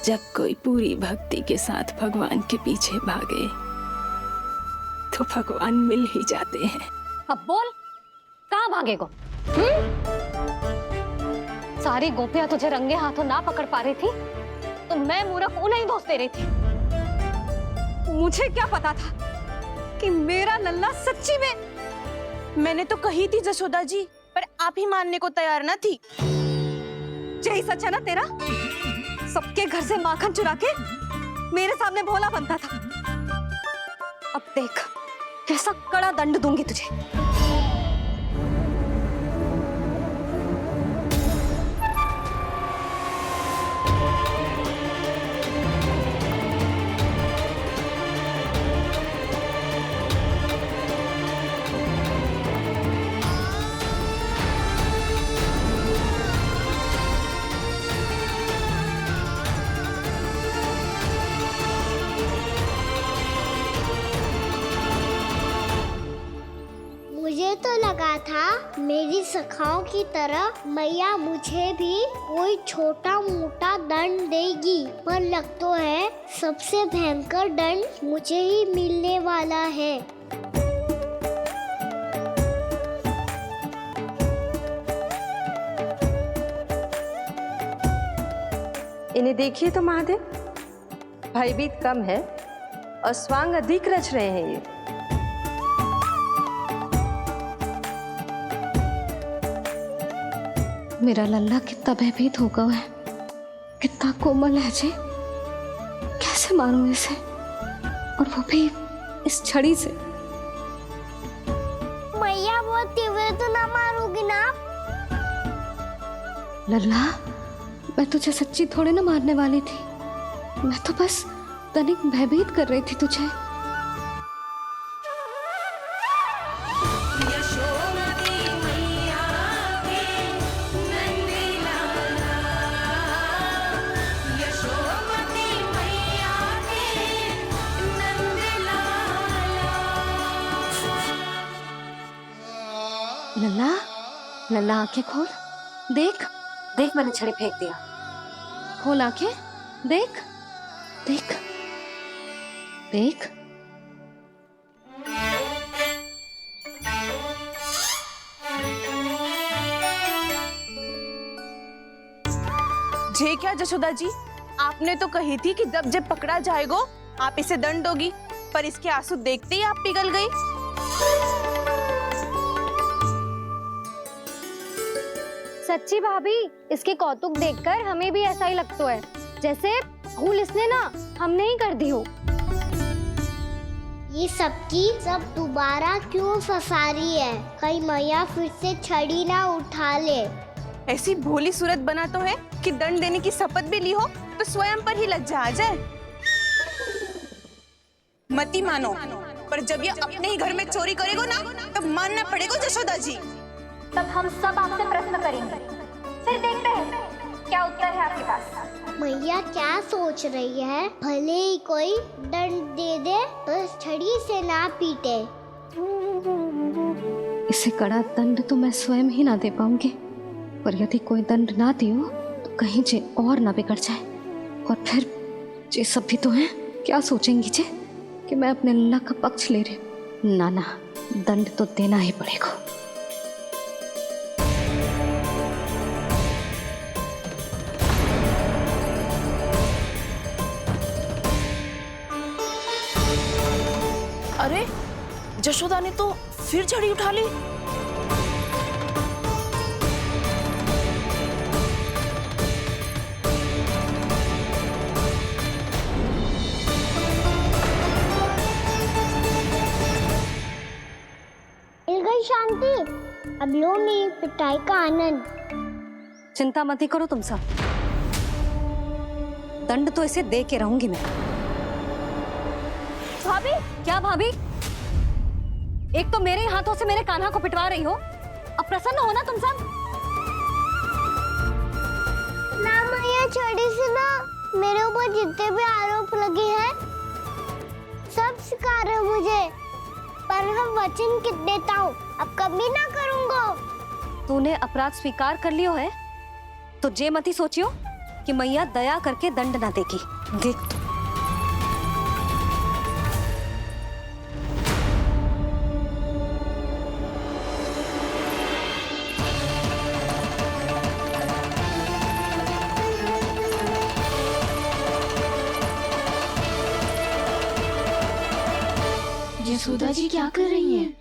जब कोई पूरी भक्ति के साथ भगवान के पीछे भागे तो भगवान मिल ही जाते हैं। अब बोल, कहाँ भागेगा? सारी गोपियां तुझे रंगे हाथों ना पकड़ पा रही थी तो मैं मूर्ख उन्हें ही दोष दे रही थी। मुझे क्या पता था कि मेरा लल्ला सच्ची में। मैंने तो कही थी जशोदा जी, पर आप ही मानने को तैयार ना थी। यही सच है ना तेरा? सबके घर से माखन चुरा के मेरे सामने भोला बनता था। अब देख कैसा कड़ा दंड दूंगी तुझे। मुझे तो लगा था मेरी सखाओं की तरह मैया मुझे भी कोई छोटा मोटा दंड देगी, पर लग तो है सबसे भयंकर दंड मुझे ही मिलने वाला है। इन्हें देखिए तो महादेव, भयभीत कम है और स्वांग अधिक रच रहे हैं ये। मेरा लल्ला कितना भयभीत होगा है, कितना कोमल है जी। कैसे मारूं इसे, और वो भी इस छड़ी से? मैया बहुत तीव्र तो ना मारोगी ना? लल्ला, मैं तुझे सच्ची थोड़े ना मारने वाली थी। मैं तो बस तनिक भयभीत कर रही थी तुझे। लल्ला, लल्ला आंखें खोल, देख देख मैंने छड़ी फेंक दिया। खोल आंखें, देख देख देख। जे क्या जशोदा जी, आपने तो कही थी कि जब जब पकड़ा जाएगा आप इसे दंड दोगी, पर इसके आंसू देखते ही आप पिघल गई। सच्ची भाभी, इसके कौतुक देखकर हमें भी ऐसा ही लगता है जैसे भूल इसने ना हमने ही कर दी हो। ये सबकी सब दोबारा क्यों फंसा रही है? कहीं मैया फिर से छड़ी ना उठा ले। ऐसी भोली सूरत बना तो है कि दंड देने की शपथ भी ली हो तो स्वयं पर ही लज्जा आ जाए। मती मानो, पर जब ये अपने ही घर में चोरी करेगा ना तब मानना पड़ेगा जशोदा जी। तब हम सब आपसे प्रश्न करेंगे, फिर देखते हैं क्या उत्तर है आपके पास। मैया क्या सोच रही है? भले ही कोई दंड दे दे, बस छड़ी से ना पीटे। इसे कड़ा दंड तो मैं स्वयं ही ना दे पाऊंगी, पर यदि कोई दंड ना दियो तो कहीं जे और ना बिगड़ जाए, और फिर जे सब भी तो हैं, क्या सोचेंगी जे कि मैं अपने लल्ला का पक्ष ले रही। ना ना, दंड तो देना ही पड़ेगा। अरे जशोदा ने तो फिर छड़ी उठा ली। मिल गई शांति, अब लो मेरी पिटाई का आनंद। चिंता मत ही करो तुम सब, दंड तो इसे दे के रहूंगी मैं। भाभी, क्या भाभी? एक तो मेरे हाथों से मेरे कान्हा को पिटवा रही हो, अब प्रसन्न हो ना तुम सब? ना मैया, छड़ी से ना मेरे ऊपर जितने भी आरोप लगे हैं सब स्वीकार है मुझे, पर हम वचन कित देता हूँ, अब कभी ना करूँगा। तूने अपराध स्वीकार कर लियो है तो जे मती सोचियो कि मैया दया करके दंड ना देगी। देख तू। यशोदा जी क्या कर रही हैं?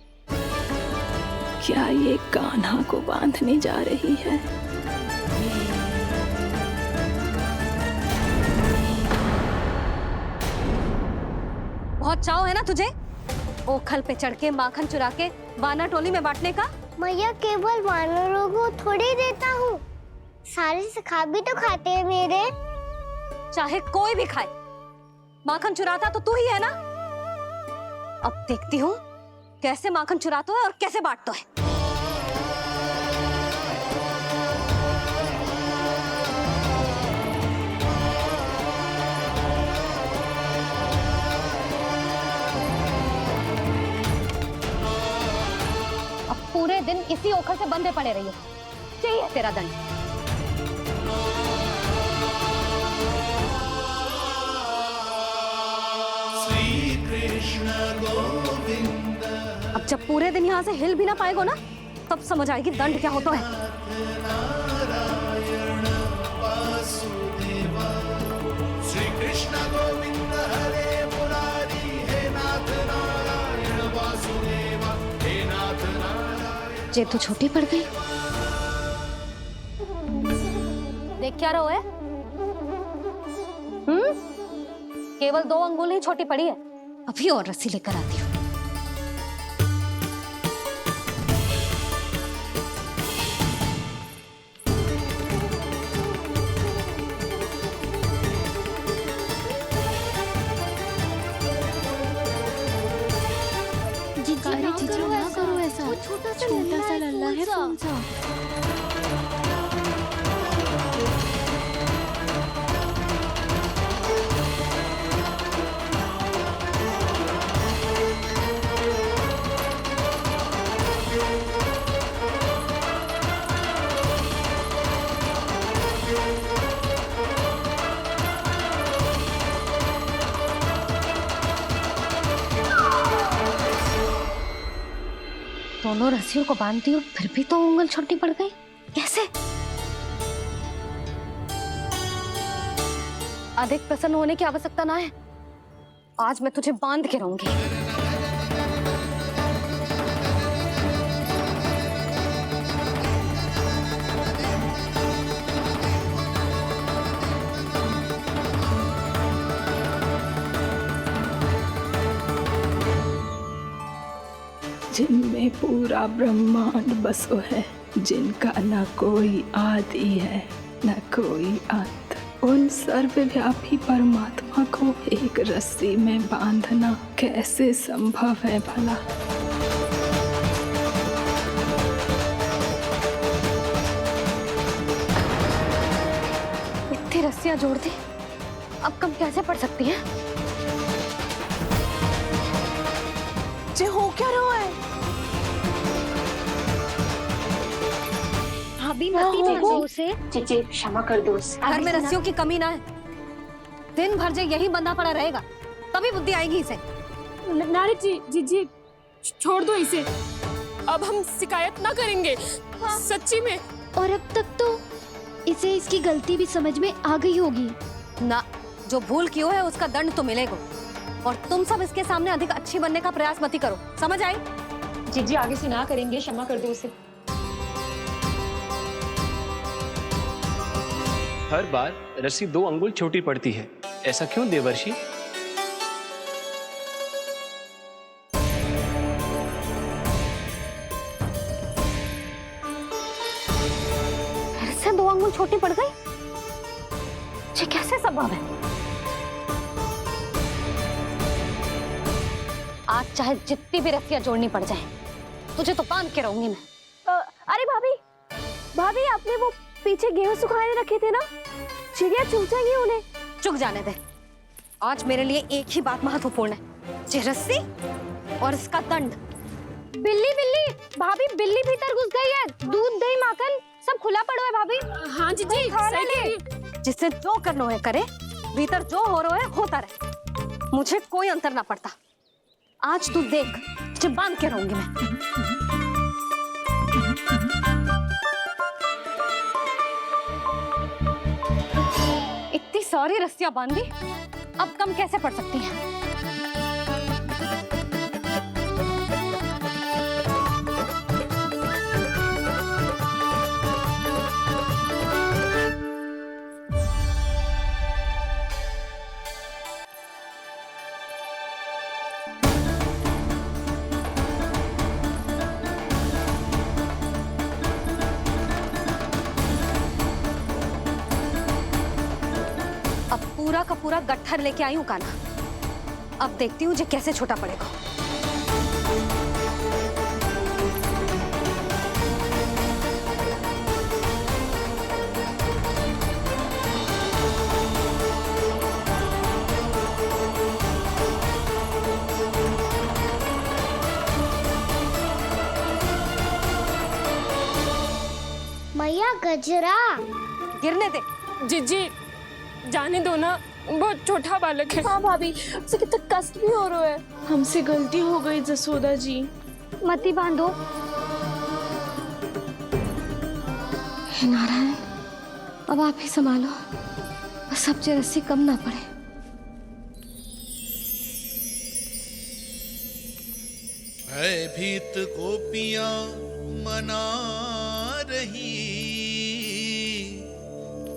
क्या ये कान्हा को बांधने जा रही है? बहुत चाव है ना तुझे ओखल पे चढ़ के माखन चुरा के वानर टोली में बांटने का? मैया केवल वानरों को थोड़ी देता हूँ, सारे सखा भी तो खाते हैं मेरे। चाहे कोई भी खाए, माखन चुराता तो तू ही है ना। अब देखती हूँ कैसे माखन चुराता है और कैसे बांटता है। अब पूरे दिन इसी ओखल से बंधे पड़े रहिए। चाहिए तेरा दंड। अब जब पूरे दिन यहाँ से हिल भी ना पाएगो ना, तब समझ आएगी दंड क्या होता है। जे तो छोटी पड़ गई। देख क्या रहो है? केवल 2 अंगुल ही छोटी पड़ी है। अभी और रस्सी लेकर आती हूँ। ना करो ऐसा, छोटा सा लल्ला है कौन सा? दोनों रस्सियों को बांधती हूँ, फिर भी तो उंगल छोटी पड़ गई। कैसे? अधिक प्रसन्न होने की आवश्यकता ना है। आज मैं तुझे बांध के रहूंगी। जिनमें पूरा ब्रह्मांड बसो है, जिनका न कोई आदि है न कोई अंत, उन सर्वव्यापी परमात्मा को एक रस्सी में बांधना कैसे संभव है भला? इतनी रस्सियां जोड़ दी, अब कम कैसे पड़ सकती हैं? जे हो क्या रहा है? भाभी मत उसे। जीजी क्षमा कर दो उसे। घर में रस्सियों की कमी ना है। दिन भर जे यही बंधा पड़ा रहेगा, तभी बुद्धि आएगी इसे। नारी जी छोड़ दो इसे। अब हम शिकायत ना करेंगे। सच्ची में। और अब तक तो इसे इसकी गलती भी समझ में आ गई होगी ना। जो भूल की हो है उसका दंड तो मिलेगा। और तुम सब इसके सामने अधिक अच्छी बनने का प्रयास मत करो, समझ आई? जीजी आगे से ना करेंगे, क्षमा कर दो उसे। हर बार रस्सी 2 अंगुल छोटी पड़ती है, ऐसा क्यों देवर्षि? फिर से 2 अंगुल छोटी पड़ गई? ये कैसे संभव है? आज चाहे जितनी भी रस्सियां जोड़नी पड़ जाए, तुझे तो बांध के रहूंगी मैं। अरे भाभी आपने वो पीछे गेहूं सुखाने रखे थे ना, चिड़िया चुग जाएंगी उन्हें। चुक जाने दे। आज मेरे लिए एक ही बात महत्वपूर्ण है, ये रस्सी और इसका दंड। बिल्ली भाभी, बिल्ली भीतर घुस गई है। दूध दही माखन सब खुला पड़ा है भाभी। हाँ जीजी सही कह रही है। जिससे जो करना है करे, भीतर जो हो रहा है होता रहे, मुझे कोई अंतर ना पड़ता। आज तू देख, तुझे बांध के रहूंगी मैं। इतनी सारी रस्सियां बांधी, अब कम कैसे पड़ सकती हैं? पूरा का पूरा गट्ठर लेके आई हूं काना। अब देखती हूँ जे कैसे छोटा पड़ेगा। मैया गजरा गिरने दे। जीजी जाने दो ना, बहुत छोटा बालक है। हाँ भाभी, उसे कितना कष्ट भी हो रहा है। हमसे गलती हो गई जसोदा जी। मती बांधो। हे नारायण, अब आप ही संभालो, बस सब रस्सी कम ना पड़े। भयभीत गोपियां मना रही,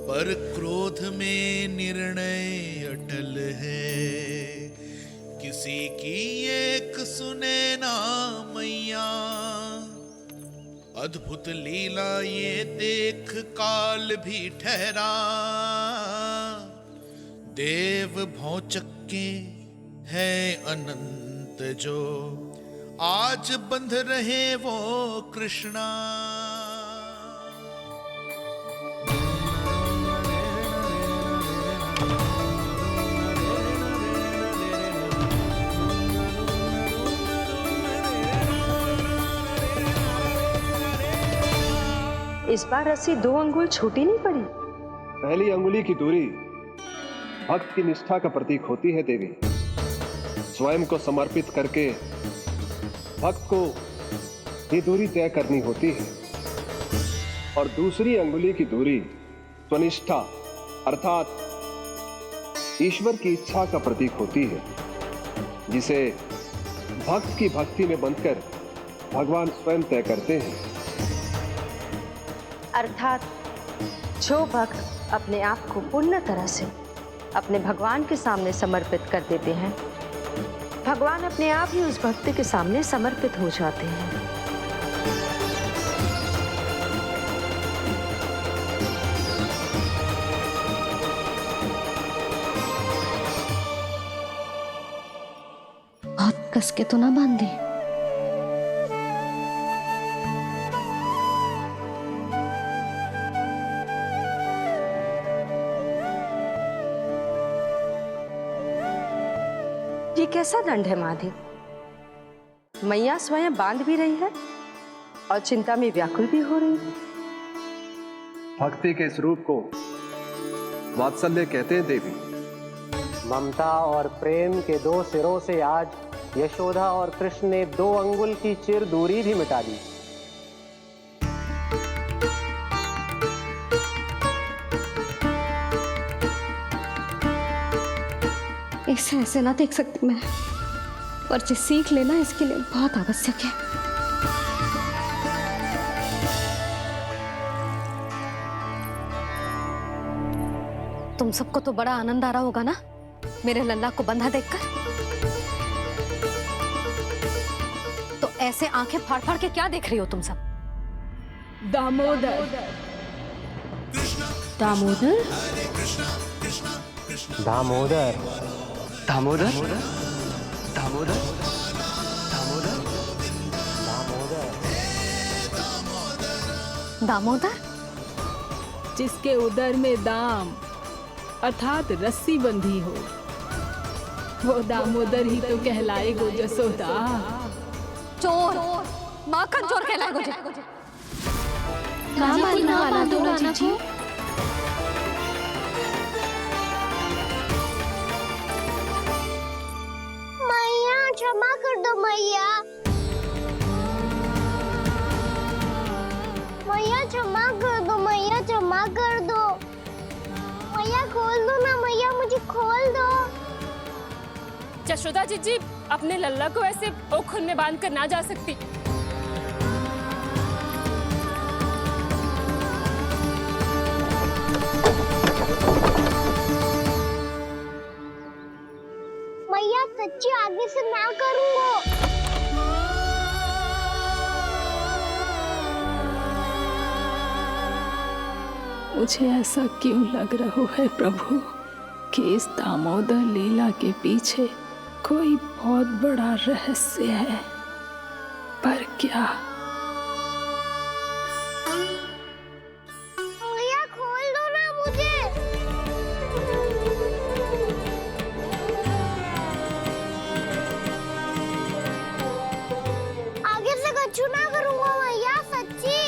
पर क्रोध में निर्णय अटल है। किसी की एक सुने ना मैया, अद्भुत लीला ये देख काल भी ठहरा। देव भौचक्के है अनंत जो, आज बंध रहे वो कृष्णा। इस बार रस्सी 2 अंगुल छोटी नहीं पड़ी। पहली अंगुली की दूरी भक्त की निष्ठा का प्रतीक होती है देवी। स्वयं को समर्पित करके भक्त को ये दूरी तय करनी होती है। और दूसरी अंगुली की दूरी स्वनिष्ठा अर्थात ईश्वर की इच्छा का प्रतीक होती है, जिसे भक्त की भक्ति में बंधकर भगवान स्वयं तय करते हैं। अर्थात जो भक्त अपने आप को पूर्ण तरह से अपने भगवान के सामने समर्पित कर देते हैं, भगवान अपने आप ही उस भक्त के सामने समर्पित हो जाते हैं। बहुत कस के तो ना बांधे। ये कैसा दंड है माधे? मैया स्वयं बांध भी रही है और चिंता में व्याकुल भी हो रही है। भक्ति के इस रूप को वात्सल्य कहते हैं देवी। ममता और प्रेम के 2 सिरों से आज यशोदा और कृष्ण ने 2 अंगुल की चिर दूरी भी मिटा दी। इसे ऐसे ना देख सकती मैं, पर जो सीख लेना इसके लिए बहुत आवश्यक है। तुम सबको तो बड़ा आनंद आ रहा होगा ना मेरे लल्ला को बंधा देखकर। तो ऐसे आंखें फाड़ फाड़ के क्या देख रही हो तुम सब? दामोदर दामोदर दामोदर दामोदर दामोदर दामोदर, जिसके उदर में दाम अर्थात रस्सी बंधी हो, वो दामोदर ही तो कहलाए गो जसोदा। चोर, माखन चोर कहलाए गो। ना मानने वाला तो जीजी। मैया। मैया क्षमा कर दो, मैया क्षमा कर दो। मैया खोल दो ना मैया, मुझे खोल दो। यशोदा जी अपने लल्ला को ऐसे ओखुन में बांध कर ना जा सकती। मैया सच्ची आगे से ना करूँगा। मुझे ऐसा क्यों लग रहा है प्रभु कि इस दामोदर लीला के पीछे कोई बहुत बड़ा रहस्य है, पर क्या? मैया खोल दो ना मुझे। आगे से कछु ना करूँगा मैया, सच्ची।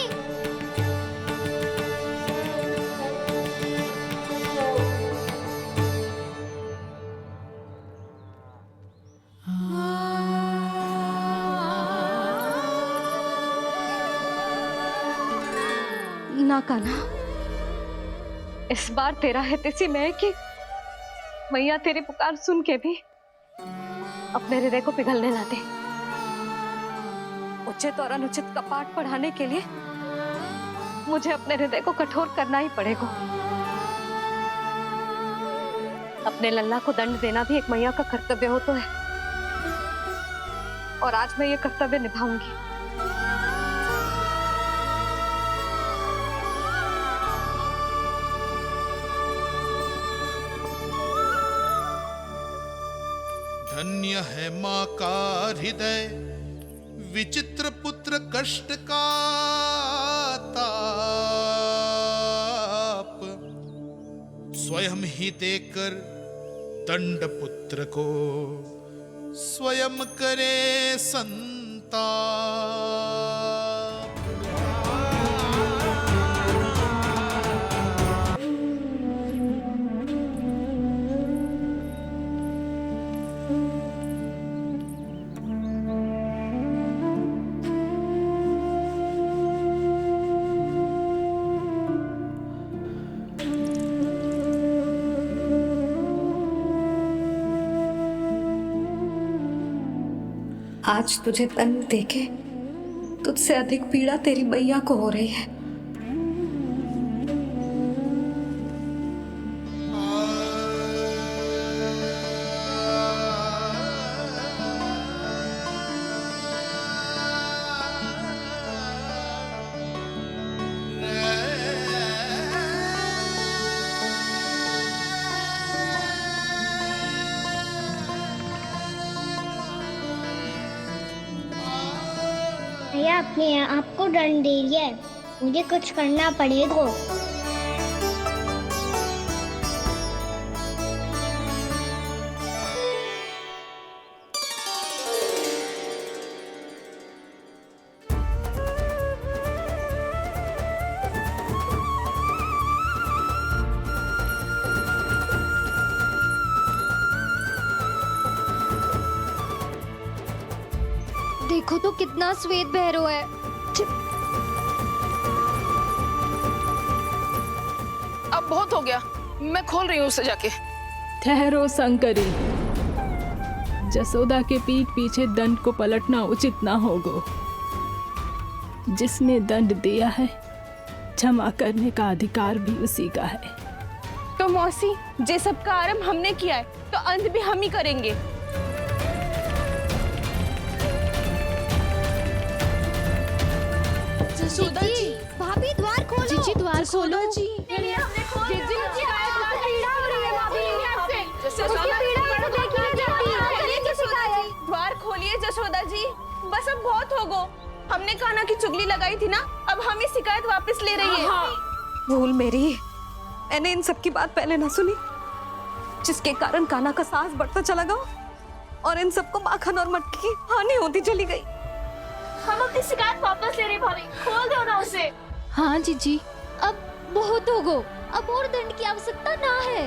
ना कान्हा, इस बार तेरा है तेसी मैं कि मैया तेरी पुकार सुन के भी अपने हृदय को पिघलने ना दे। उचित और अनुचित का पाठ पढ़ाने के लिए मुझे अपने हृदय को कठोर करना ही पड़ेगा। अपने लल्ला को दंड देना भी एक मैया का कर्तव्य हो तो है, और आज मैं ये कर्तव्य निभाऊंगी। धन्य है माँ का हृदय, विचित्र पुत्र कष्ट का ताप, स्वयं ही देकर दंड पुत्र को स्वयं करे संताप। आज तुझे दंड देके तुझसे अधिक पीड़ा तेरी मैया को हो रही है। भैया अपने आप को दंड दे रही है, मुझे कुछ करना पड़ेगा। देखो तो कितना श्वेत भैरव है। अब बहुत हो गया, मैं खोल रही हूँ उसे जाके। ठहरो शंकरी, जसोदा के पीठ पीछे दंड को पलटना उचित ना होगा। जिसने दंड दिया है, क्षमा करने का अधिकार भी उसी का है। तो मौसी, जे सब का आरंभ हमने किया है तो अंत भी हम ही करेंगे। जसोदा जी, भाभी द्वार खोलो। जीजी द्वार खोलो। जी द्वार खोलिए जसोदा जी, बस अब बहुत हो गो। हमने कान्हा की चुगली लगाई थी ना, अब हम ये शिकायत वापस ले रही है। भूल मेरी, मैंने इन सब की बात पहले ना सुनी, जिसके कारण कान्हा का साहस बढ़ता चला गया और इन सबको माखन और मटकी की हानि होती चली गई। हम अपनी शिकायत वापस ले रहे भाभी, खोल दो ना उसे। हाँ जीजी, अब बहुत हो गो, अब और दंड की आवश्यकता ना है।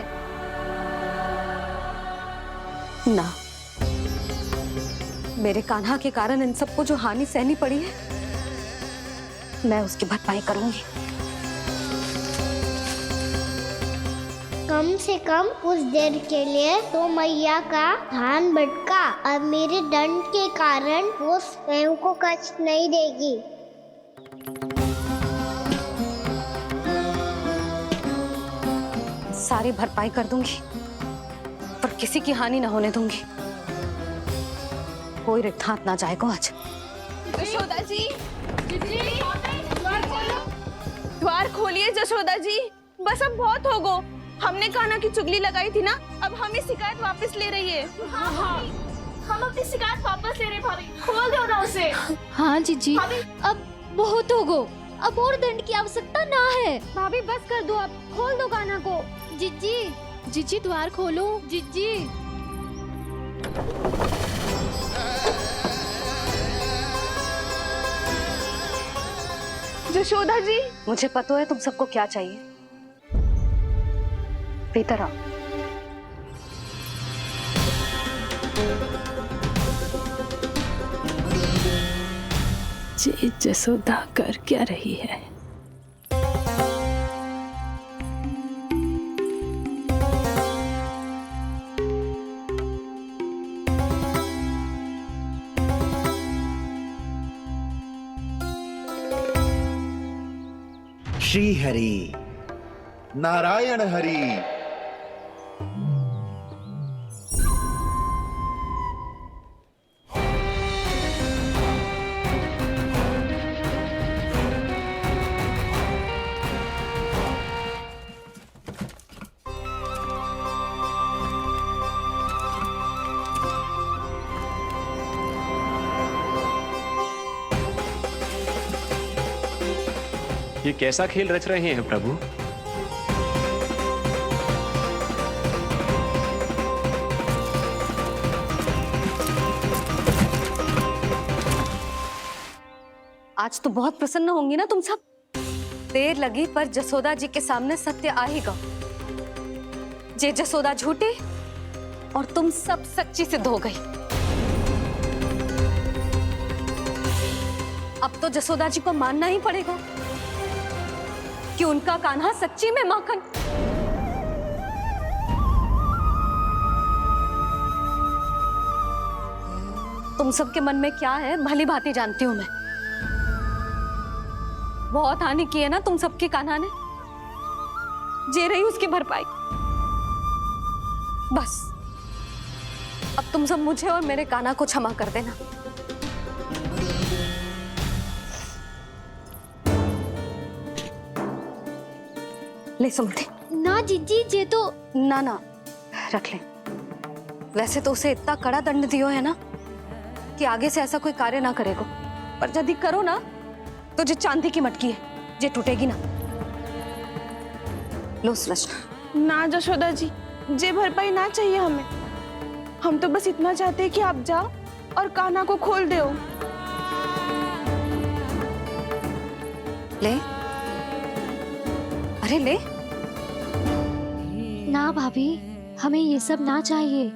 ना, मेरे कान्हा के कारण इन सबको जो हानि सहनी पड़ी है, मैं उसकी भरपाई करूंगी। कम से कम कुछ देर के लिए तो मैया का ध्यान भटका और मेरे दंड के कारण वो स्वयं को कष्ट नहीं देगी। सारी भरपाई कर दूंगी, पर किसी की हानि ना होने दूंगी। कोई रिक्त हाथ ना जाएगा आज। जशोदा जी, द्वार खोलिए जशोदा जी, बस अब बहुत हो गो। हमने कान्हा की चुगली लगाई थी ना, अब हमें शिकायत वापस ले रही है। हाँ, हम अपनी शिकायत वापस ले रहे भाभी, खोल दो ना उसे। हाँ जीजी, अब बहुत हो गो, अब और दंड की आवश्यकता ना है। भाभी बस कर दो, अब खोल दो कान्हा को। जीजी, जीजी द्वार खोलो। जीजी, जशोदा जी, मुझे पता है तुम सबको क्या चाहिए। भीतर आओ। जी जसोदा कर क्या रही है? श्री हरि नारायण हरि। ये कैसा खेल रच रहे हैं प्रभु? आज तो बहुत प्रसन्न होंगी ना तुम सब। देर लगी पर जसोदा जी के सामने सत्य आएगा। जे जसोदा झूठी और तुम सब सच्ची सिद्ध हो गई। अब तो जसोदा जी को मानना ही पड़ेगा कि उनका कान्हा सच्ची में माखन। तुम सबके मन में क्या है भली भांति जानती हूं मैं। बहुत हानि की है ना तुम सबके कान्हा ने, जे रही उसकी भरपाई। बस अब तुम सब मुझे और मेरे कान्हा को क्षमा कर देना। ले सुमति। ना जीजी, जे तो ना ना रख ले। वैसे तो उसे इतना कड़ा दंड दियो है ना कि आगे से ऐसा कोई कार्य ना करेगा, पर यदि करो ना तो जो चांदी की मटकी है जे टूटेगी ना। लो सुरज। ना जशोदा जी, जे भरपाई ना चाहिए हमें। हम तो बस इतना चाहते हैं कि आप जाओ और कान्हा को खोल दो। ले, अरे ले। ना भाभी, हमें ये सब ना चाहिए।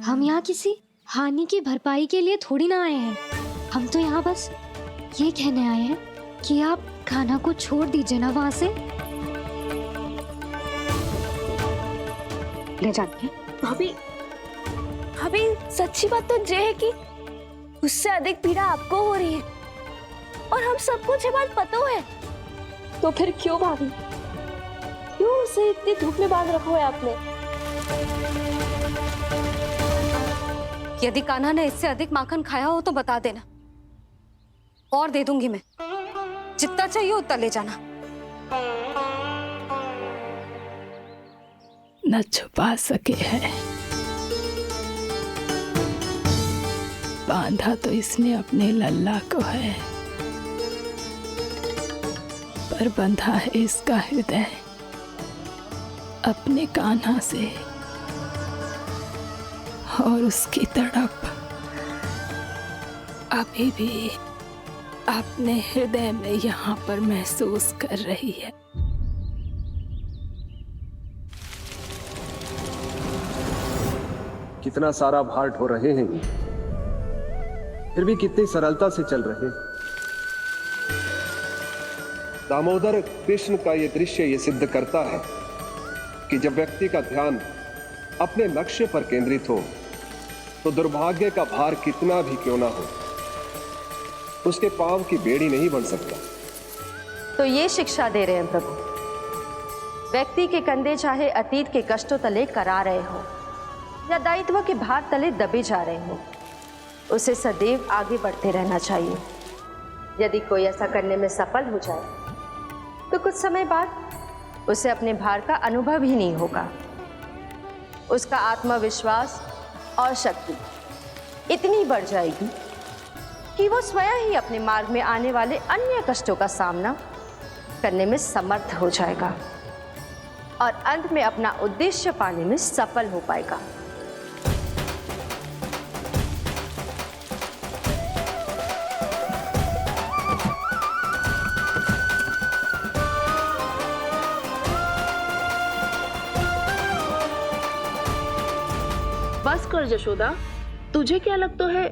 हम यहाँ किसी हानि की भरपाई के लिए थोड़ी ना आए हैं। हम तो यहाँ बस ये कहने आए हैं कि आप कान्हा को छोड़ दीजिए ना वहां से। ले जाइए। भाभी, भाभी सच्ची बात तो ये है कि उससे अधिक पीड़ा आपको हो रही है और हम सबको ये बात पता है। तो फिर क्यों भाभी, क्यों उसे इतनी धूप में बांध रखा है आपने? यदि कान्हा ने इससे अधिक माखन खाया हो तो बता देना, और दे दूंगी मैं। जितना चाहिए उतना ले जाना। न छुपा सके है, बांधा तो इसने अपने लल्ला को है, पर बंधा है इसका हृदय अपने कान्हा से, और उसकी तड़प अभी भी अपने हृदय में यहाँ पर महसूस कर रही है। कितना सारा भार ढो रहे हैं। फिर भी कितनी सरलता से चल रहे। दामोदर कृष्ण का यह दृश्य ये सिद्ध करता है कि जब व्यक्ति का ध्यान अपने लक्ष्य पर केंद्रित हो तो दुर्भाग्य का भार कितना भी क्यों ना हो, उसके पांव की बेड़ी नहीं बन सकता। तो ये शिक्षा दे रहे हैं प्रभु, व्यक्ति के कंधे चाहे अतीत के कष्टों तले करा रहे हो या दायित्व के भार तले दबे जा रहे हो, उसे सदैव आगे बढ़ते रहना चाहिए। यदि कोई ऐसा करने में सफल हो जाए तो कुछ समय बाद उसे अपने भार का अनुभव ही नहीं होगा। उसका आत्मविश्वास और शक्ति इतनी बढ़ जाएगी कि वो स्वयं ही अपने मार्ग में आने वाले अन्य कष्टों का सामना करने में समर्थ हो जाएगा और अंत में अपना उद्देश्य पाने में सफल हो पाएगा। बस कर यशोदा, तुझे क्या लगता है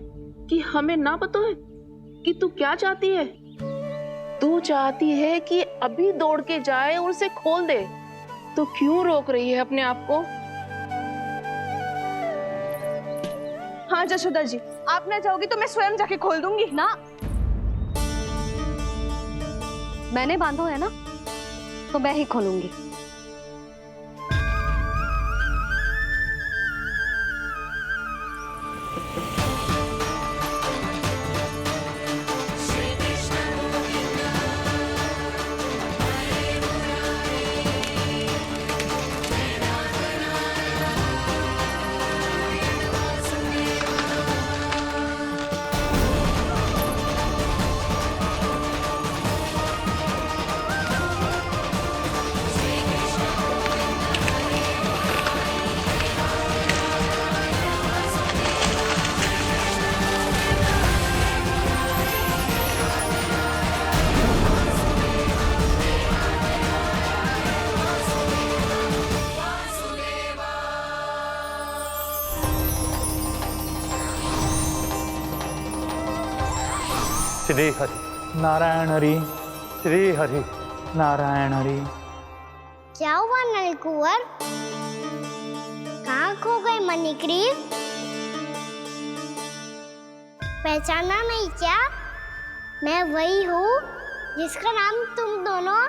कि हमें ना पता है कि तू क्या चाहती है? तू चाहती है कि अभी दौड़ के जाए और उसे खोल दे, तो क्यों रोक रही है अपने आप को? हाँ यशोदा जी, आप ना जाओगी तो मैं स्वयं जाके खोल दूंगी ना। मैंने बांधो है ना, तो मैं ही खोलूंगी। श्री हरि नारायण हरि, श्री हरि नारायण हरि। क्या हुआ नलकुंवर? कहाँ खो गए मणिग्रीव? पहचाना नहीं क्या? मैं वही हूँ जिसका नाम तुम दोनों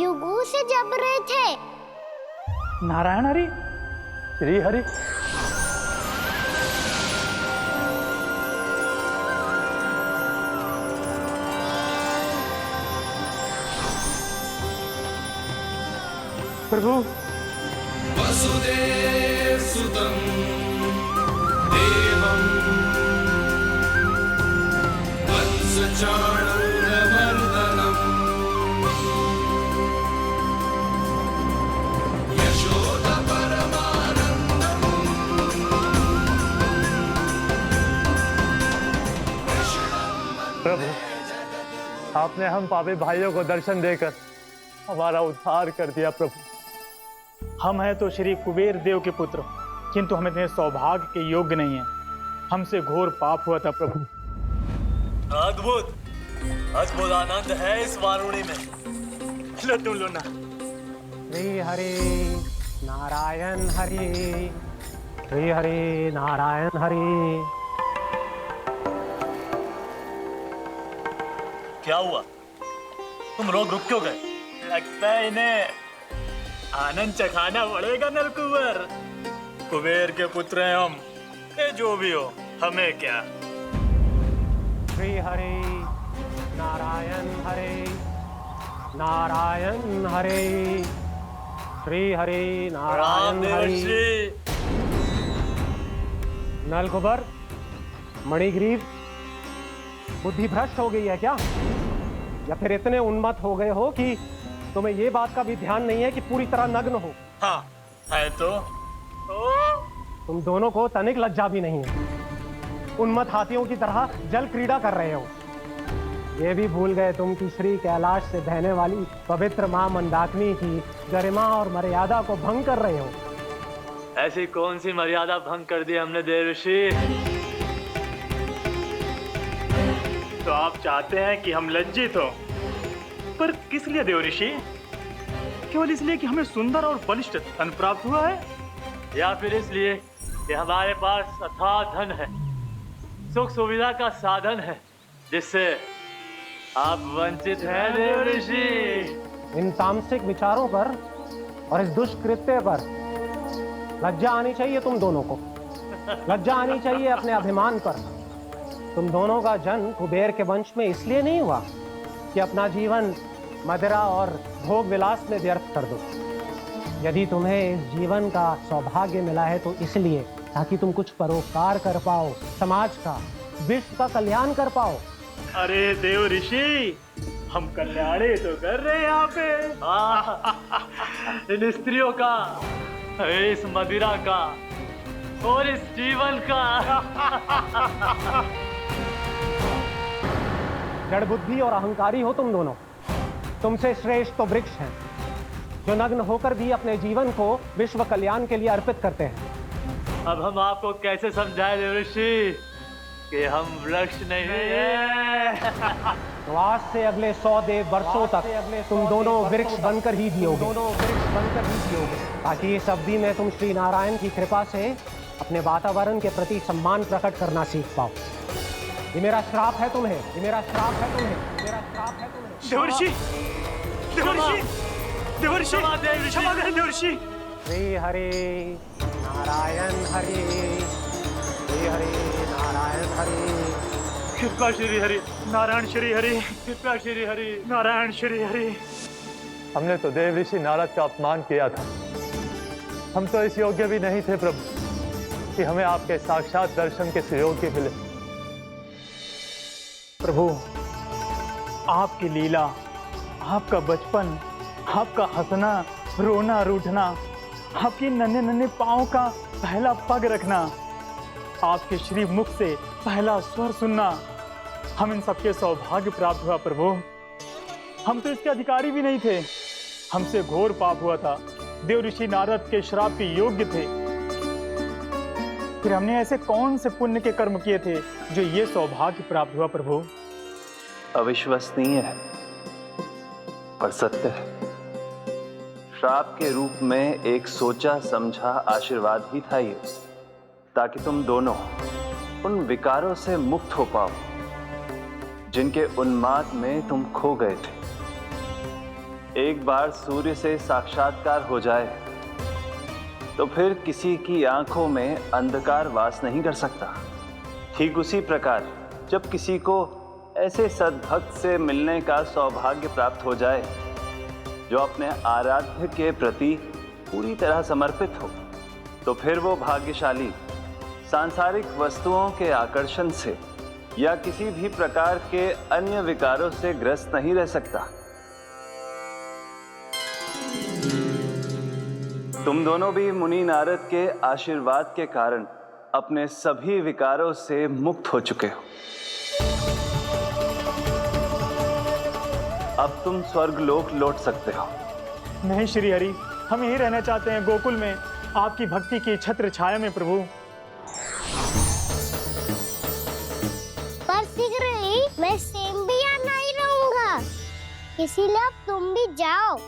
युगों से जप रहे थे। नारायण हरि, श्री हरि। प्रभु वसुदेव सुतं देवं वत्सचाणूरमर्दनम् यशोदा परमानन्दम् प्रभु, आपने हम पापी भाइयों को दर्शन देकर हमारा उद्धार कर दिया। प्रभु, हम हैं तो श्री कुबेर देव के पुत्र, किंतु हम इतने सौभाग्य के योग्य नहीं हैं। हमसे घोर पाप हुआ था प्रभु। अद्भुत अद्भुत आनंद है इस वारुणी में। लो तुम लो ना। श्री हरि नारायण हरि, श्री हरि नारायण हरि। क्या हुआ? तुम रोग रुक क्यों गए? लगता है इन्हें आनंद चखाना पड़ेगा नलकुंवर। कुबेर के पुत्र हैं हम, ये जो भी हो हमें क्या। श्री हरि नारायण हरि, नारायण हरि, श्री हरि नारायण हरि। नलकुंवर, मणिग्रीव, बुद्धि भ्रष्ट हो गई है क्या? या फिर इतने उन्मत्त हो गए हो कि तुम्हें ये बात का भी ध्यान नहीं है कि पूरी तरह नग्न हो? हाँ है तो तुम दोनों को तनिक लज्जा भी नहीं है। उन्मत्त हाथियों की तरह जल क्रीड़ा कर रहे हो। ये भी भूल गए तुम कि श्री कैलाश से बहने वाली पवित्र मां मंदाकिनी की गरिमा और मर्यादा को भंग कर रहे हो। ऐसी कौन सी मर्यादा भंग कर दी हमने देवर्षि? तो आप चाहते हैं कि हम लज्जित हो, पर किस लिए देव ऋषि? केवल इसलिए कि हमें सुंदर और बलिष्ठ धन प्राप्त हुआ है, या फिर इसलिए कि हमारे पास अथाह धन है, सुख सुविधा का साधन है, जिससे आप वंचित हैं देव ऋषि? इन तामसिक विचारों पर और इस दुष्कृत्य पर लज्जा आनी चाहिए तुम दोनों को। लज्जा आनी चाहिए अपने अभिमान पर। तुम दोनों का जन्म कुबेर के वंश में इसलिए नहीं हुआ कि अपना जीवन मदिरा और भोग विलास में व्यर्थ कर दो। यदि तुम्हें इस जीवन का सौभाग्य मिला है तो इसलिए ताकि तुम कुछ परोपकार कर पाओ, समाज का, विश्व का कल्याण कर पाओ। अरे देव ऋषि, हम कल्याणी तो कर रहे हैं यहाँ पे। इन स्त्रियों का, इस मदिरा का और इस जीवन का। जड़ बुद्धि और अहंकारी हो तुम दोनों। तुमसे श्रेष्ठ तो वृक्ष हैं जो नग्न होकर भी अपने जीवन को विश्व कल्याण के लिए अर्पित करते हैं। अब हम आपको कैसे समझाएं देव ऋषि कि हम वृक्ष नहीं हैं? तो आज से अगले 100 देव वर्षों तक तुम दोनों वृक्ष बनकर ही जियोगे, ताकि इस अवधि में तुम श्री नारायण की कृपा से अपने वातावरण के प्रति सम्मान प्रकट करना सीख पाओ। ये मेरा श्राप है तुम्हें, ये मेरा श्राप है तुम्हें, मेरा श्राप है तुम्हें। देवर्षि, देवर्षि, देवर्षि, क्षमा करें देवर्षि। श्री हरि नारायण हरि, श्री हरि नारायण हरि। कृपा श्री हरि नारायण श्री हरि, कृपा श्री हरि नारायण श्री हरि। हमने तो देव ऋषि नारद का अपमान किया था। हम तो इस योग्य भी नहीं थे प्रभु कि हमें आपके साक्षात दर्शन के सुयोग्य मिले। प्रभु, आपकी लीला, आपका बचपन, आपका हंसना, रोना, रूठना, आपकी नन्हे नन्हे पाँव का पहला पग रखना, आपके श्री मुख से पहला स्वर सुनना, हम इन सबके सौभाग्य प्राप्त हुआ प्रभु। हम तो इसके अधिकारी भी नहीं थे। हमसे घोर पाप हुआ था, देव ऋषि नारद के श्राप के योग्य थे। फिर हमने ऐसे कौन से पुण्य के कर्म किए थे जो ये सौभाग्य प्राप्त हुआ प्रभु? अविश्वसनीय है पर सत्य है। श्राप के रूप में एक सोचा समझा आशीर्वाद ही था ये, ताकि तुम दोनों उन विकारों से मुक्त हो पाओ जिनके उन्माद में तुम खो गए थे। एक बार सूर्य से साक्षात्कार हो जाए तो फिर किसी की आंखों में अंधकार वास नहीं कर सकता। ठीक उसी प्रकार जब किसी को ऐसे सद्भक्त से मिलने का सौभाग्य प्राप्त हो जाए जो अपने आराध्य के प्रति पूरी तरह समर्पित हो, तो फिर वो भाग्यशाली सांसारिक वस्तुओं के आकर्षण से या किसी भी प्रकार के अन्य विकारों से ग्रस्त नहीं रह सकता। तुम दोनों भी मुनि नारद के आशीर्वाद के कारण अपने सभी विकारों से मुक्त हो चुके हो। अब तुम स्वर्गलोक लौट सकते हो। नहीं श्री हरि, हम यहीं रहना चाहते हैं, गोकुल में, आपकी भक्ति की छत्र छाया में प्रभु। पर शीघ्र ही मैं सेम्बिया नहीं रहूंगा, इसीलिए अब तुम भी जाओ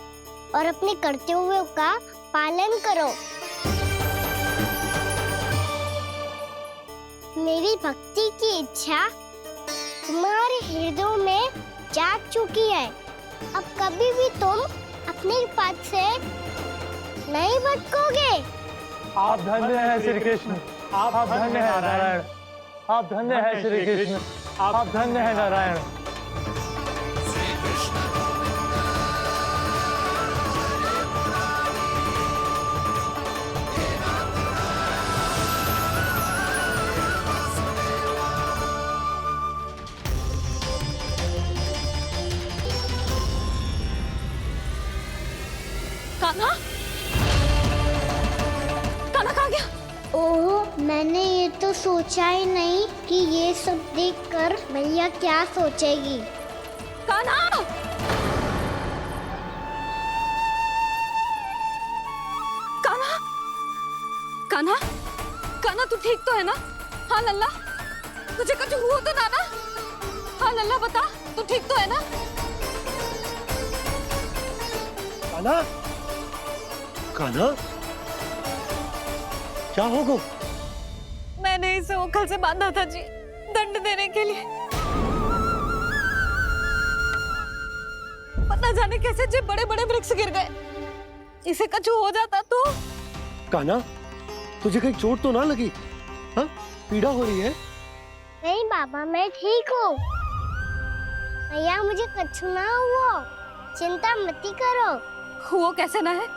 और अपने कर्तव्यों का पालन करो। मेरी भक्ति की इच्छा तुम्हारे हृदय में जाग चुकी है। अब कभी भी तुम अपने पद से नहीं भटकोगे। आप धन्य हैं श्री कृष्ण, आप धन्य हैं नारायण, आप धन्य हैं श्री कृष्ण, आप धन्य हैं नारायण। कान्हा, कान्हा कहाँ गया? ओह, मैंने ये तो सोचा ही नहीं कि ये सब देखकर भैया क्या सोचेगी। कान्हा! कान्हा! कान्हा! कान्हा, तू ठीक तो है ना? हाँ लल्ला, तुझे कुछ हुआ तो ना? हाँ लल्ला बता, तू ठीक तो है ना? कान्हा, कान्हा, क्या होगा? मैंने इसे ओखल से बांधा था जी, दंड देने के लिए। पता जाने कैसे जे बड़े बड़े वृक्ष गिर गए। इसे कछु हो जाता तो? कान्हा, तुझे कहीं चोट तो ना लगी? हाँ, पीड़ा हो रही है? नहीं बाबा, मैं ठीक हूँ। भैया मुझे कछु ना हुआ, चिंता मत करो। वो कैसे ना है?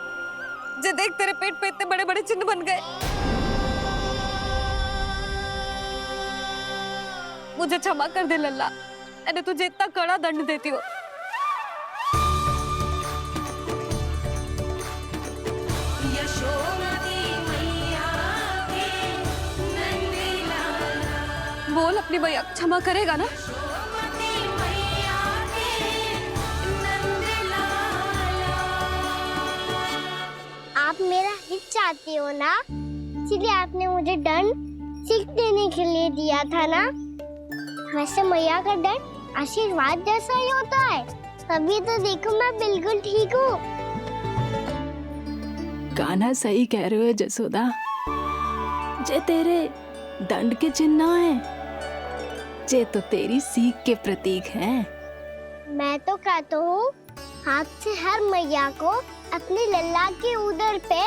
जे देख तेरे पेट पे इतने बड़े बड़े चिन्ह बन गए। मुझे क्षमा कर दे लल्ला, मैंने तुझे इतना कड़ा दंड देती हूँ। बोल अपनी भैया क्षमा करेगा ना? आप मेरा हित चाहते हो ना, इसलिए आपने मुझे दंड सीख देने के लिए दिया था ना। वैसे मैया का दंड आशीर्वाद जैसा ही होता है, तभी तो देखो मैं बिल्कुल ठीक हूँ। कान्हा सही कह रहे हो जसोदा, जे तेरे दंड के चिन्ह है, जे तो तेरी सीख के प्रतीक हैं। मैं तो कहता हूँ हाथ से हर मैया को अपने लल्ला के उदर पे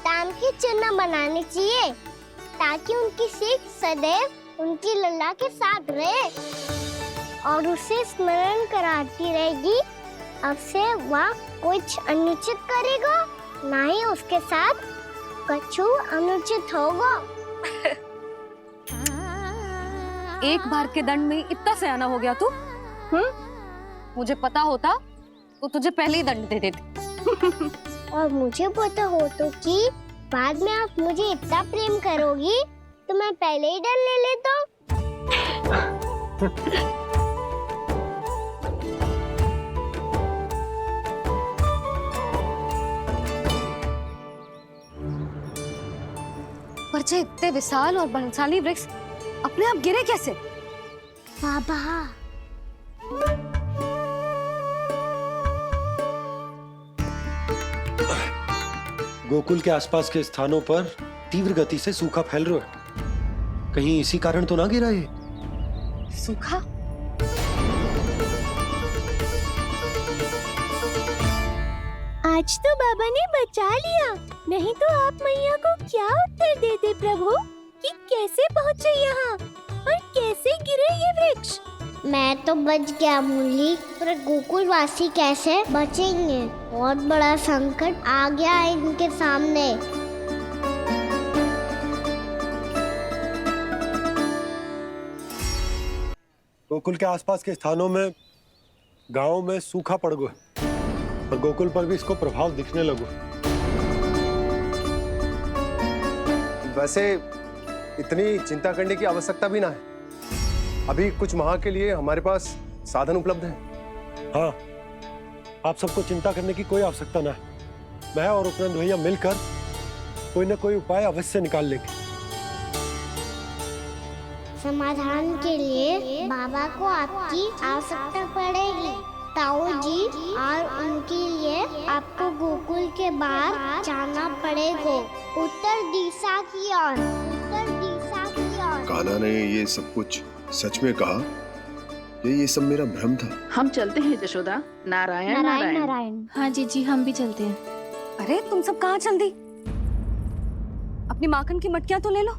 ताम के चिन्ह बनाने चाहिए, ताकि उनकी सीख सदैव उनकी लल्ला के साथ रहे और उसे स्मरण कराती रहेगी। अब से वह कुछ अनुचित करेगा, ना ही उसके साथ कछु अनुचित होगा। एक बार के दंड में इतना सयाना हो गया तू? मुझे पता होता तो तुझे पहले ही दंड दे देती। और मुझे पता हो तो कि बाद में आप मुझे इतना प्रेम करोगी तो मैं पहले ही दंड ले लेता। पर जे इतने विशाल और बलशाली वृक्ष अपने आप गिरे कैसे? बाबा, गोकुल के आसपास के स्थानों पर तीव्र गति से सूखा फैल रहा है। कहीं इसी कारण तो ना गिरा ये? सूखा? आज तो बाबा ने बचा लिया, नहीं तो आप मैया को क्या उत्तर देते प्रभु कि कैसे पहुँचे यहाँ और कैसे गिरे ये वृक्ष। मैं तो बच गया मुरली, पर गोकुल वासी कैसे बचेंगे? बहुत बड़ा संकट आ गया है इनके सामने। गोकुल के आसपास के स्थानों में, गांवों में सूखा पड़ गया और गोकुल पर भी इसको प्रभाव दिखने लगा। वैसे इतनी चिंता करने की आवश्यकता भी ना है। अभी कुछ माह के लिए हमारे पास साधन उपलब्ध है। हाँ, आप सबको चिंता करने की कोई आवश्यकता ना है। मैं और उपनंद भैया मिलकर कोई ना कोई उपाय अवश्य निकाल लेंगे। समाधान के लिए बाबा को आपकी आवश्यकता पड़ेगी। ताऊ जी और उनके लिए आपको गोकुल के बाहर जाना पड़ेगा, उत्तर दिशा की ओर। उत्तर दिशा की ओर। कान्हा ने ये सब कुछ सच में कहा? ये सब मेरा भ्रम था? हम चलते हैं जशोदा। नारायण नारायण नारायण। हाँ जी, हम भी चलते हैं। अरे तुम सब कहाँ चल दी? अपनी माखन की मटकियाँ तो ले लो।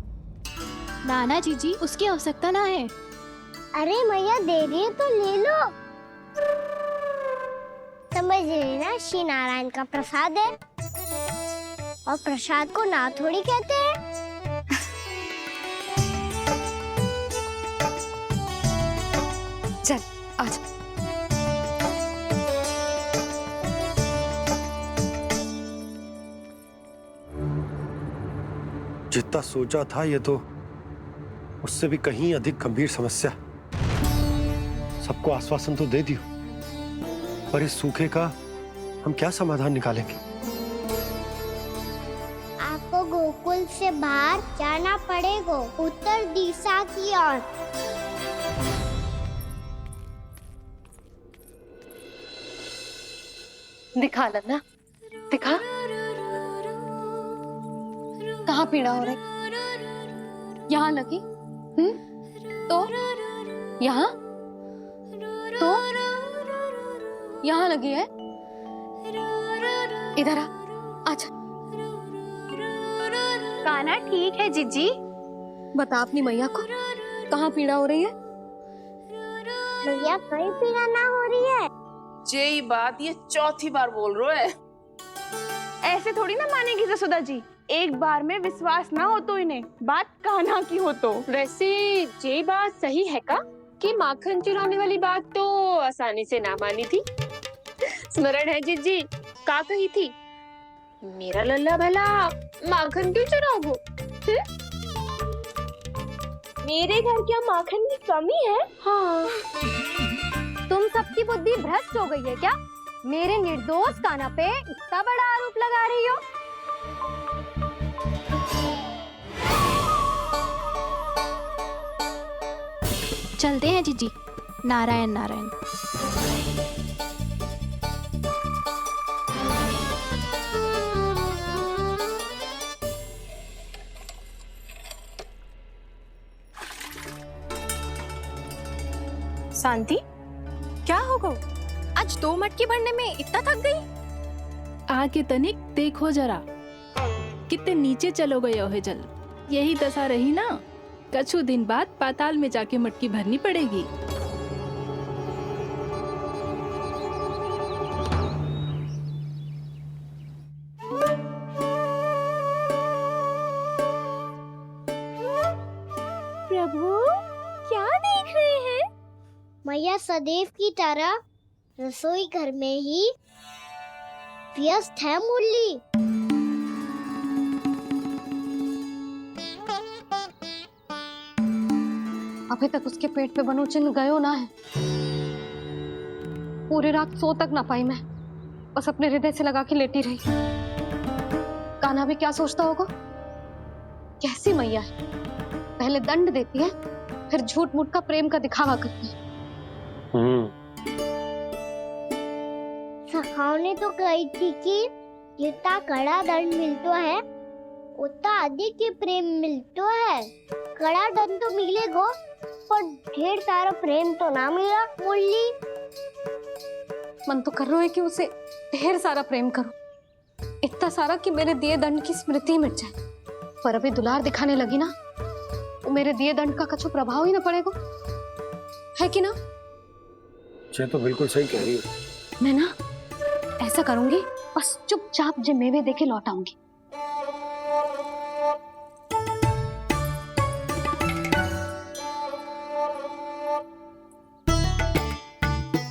नाना जी, उसकी आवश्यकता ना है। अरे मैया दे रही है तो ले लो। समझ लेना, श्री नारायण का प्रसाद है और प्रसाद को ना थोड़ी कहते हैं। चल आजा। जितना सोचा था ये तो उससे भी कहीं अधिक गंभीर समस्या। सबको आश्वासन तो दे दियो, पर इस सूखे का हम क्या समाधान निकालेंगे? आपको गोकुल से बाहर जाना पड़ेगा, उत्तर दिशा की ओर। दिखा लल्ला, दिखा। कहाँ पीड़ा हो रही? यहाँ लगी? तो यहाँ? तो यहाँ लगी है? इधर आ, आजा। कान्हा ठीक है जीजी। बता अपनी मैया को कहाँ पीड़ा हो रही है? मैया कहीं पीड़ा ना हो रही है। यही बात ये चौथी बार बोल रहे है। ऐसे थोड़ी ना मानेगी जसोदा जी, एक बार में विश्वास ना हो तो इन्हें, बात कान्हा की हो तो। वैसे ये बात सही है का कि माखन चुराने वाली बात तो आसानी से ना मानी थी। स्मरण है जीजी का कही थी, मेरा लल्ला भला माखन क्यों चुराओगे? मेरे घर क्या माखन की कमी है? हाँ, तुम सबकी बुद्धि भ्रष्ट हो गई है क्या? मेरे निर्दोष कान्हा पे इतना बड़ा आरोप लगा रही हो? चलते हैं जीजी। नारायण नारायण। शांति, क्या हो गो? आज 2 मटकी भरने में इतना थक गई? आके तनिक देखो जरा, कितने नीचे चलो गए हो जल। यही दशा रही ना, कछु दिन बाद पाताल में जाके मटकी भरनी पड़ेगी। प्रभु क्या देख रहे हैं? मैया सदैव की तरह रसोई घर में ही व्यस्त है मुरली। अभी तक उसके पेट पे बनो चिन्ह गयो ना है। पूरी रात सो तक ना पाई मैं, बस अपने हृदय से लगा के लेटी रही। कान्हा भी क्या सोचता होगा, कैसी मैया है, पहले दंड देती है फिर झूठ मूठ का प्रेम का दिखावा करती है। सखाओ ने तो कही थी कि जितना कड़ा दंड मिलता है उतना अधिक ही प्रेम मिलता है। कड़ा दंड तो मिलेगा पर ढेर सारा प्रेम तो ना मिला मुरली। मन तो कर रहा है कि उसे ढेर सारा प्रेम करूं, इतना सारा कि मेरे दिए दंड की स्मृति मिट जाए। पर अभी दुलार दिखाने लगी ना, वो मेरे दिए दंड का कछु प्रभाव ही ना पड़ेगा, है कि ना? ये तो बिल्कुल सही कह रही हो। मैं ना ऐसा करूंगी, बस चुपचाप जे मेवे देके लौट आऊंगी।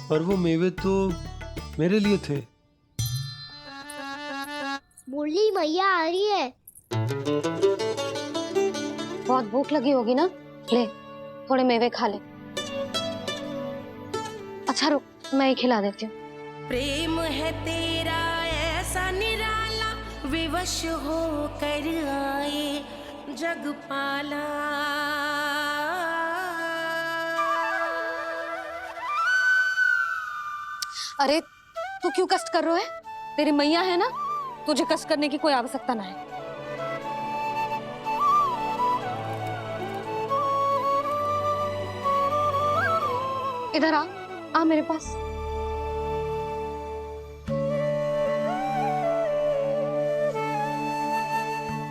पर वो मेवे तो मेरे लिए थे। मुरली मैया आ रही है। बहुत भूख लगी होगी ना, ले थोड़े मेवे खा ले। अच्छा रुक, मैं ही खिला देती हूँ। प्रेम है तेरा ऐसा निराला, विवश हो कर आए जग पाला। अरे तू क्यों कष्ट कर रहा है? तेरी मैया है ना, तुझे कष्ट करने की कोई आवश्यकता ना है। इधर आ मेरे पास।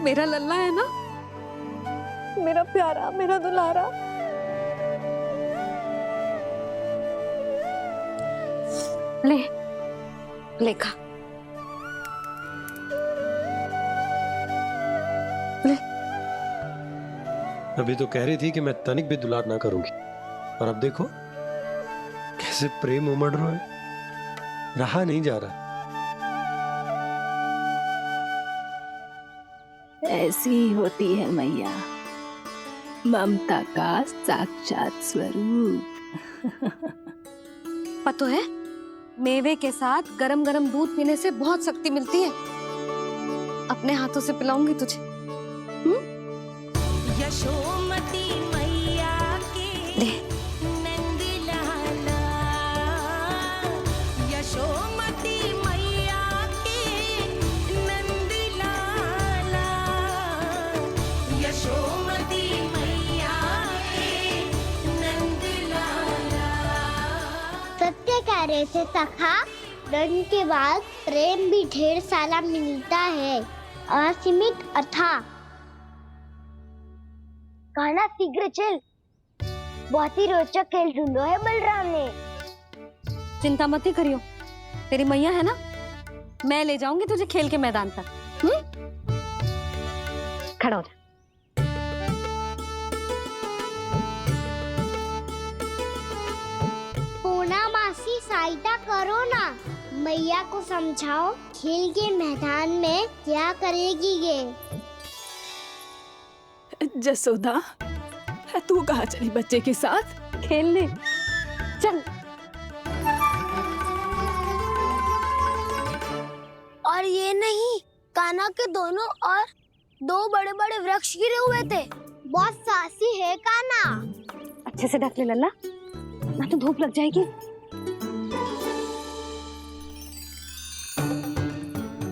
मेरा लल्ला है ना, मेरा प्यारा, मेरा दुलारा। ले खा, ले। अभी तो कह रही थी कि मैं तनिक भी दुलार ना करूंगी, और अब देखो कैसे प्रेम उमड़ रहा है, रहा नहीं जा रहा। ऐसी ही होती है मैया, ममता का साक्षात स्वरूप। पता है, मेवे के साथ गरम गरम दूध पीने से बहुत शक्ति मिलती है। अपने हाथों से पिलाऊंगी तुझे। यशोमती मैया के नंद लाला, यशोमती मैया कह रहे थे सखा, दंड के बाद प्रेम भी ढेर सारा मिलता है, असीमित अथाह। कान्हा शीघ्र चल, बहुत ही रोचक खेल ढूंढो है बलराम ने। चिंता मत ही करियो, तेरी मैया है ना, मैं ले जाऊंगी तुझे खेल के मैदान तक। खड़ा हो जा। पूना मासी सहायता करो ना, मैया को समझाओ खेल के मैदान में क्या करेगी ये। जसोदा, तू कहाँ चली बच्चे के साथ? खेलने चल। और ये नहीं, कान्हा के दोनों और दो बड़े बड़े वृक्ष गिरे हुए थे। बहुत साहसी है कान्हा। अच्छे से ढक ले लल्ला, ना तो धूप लग जाएगी।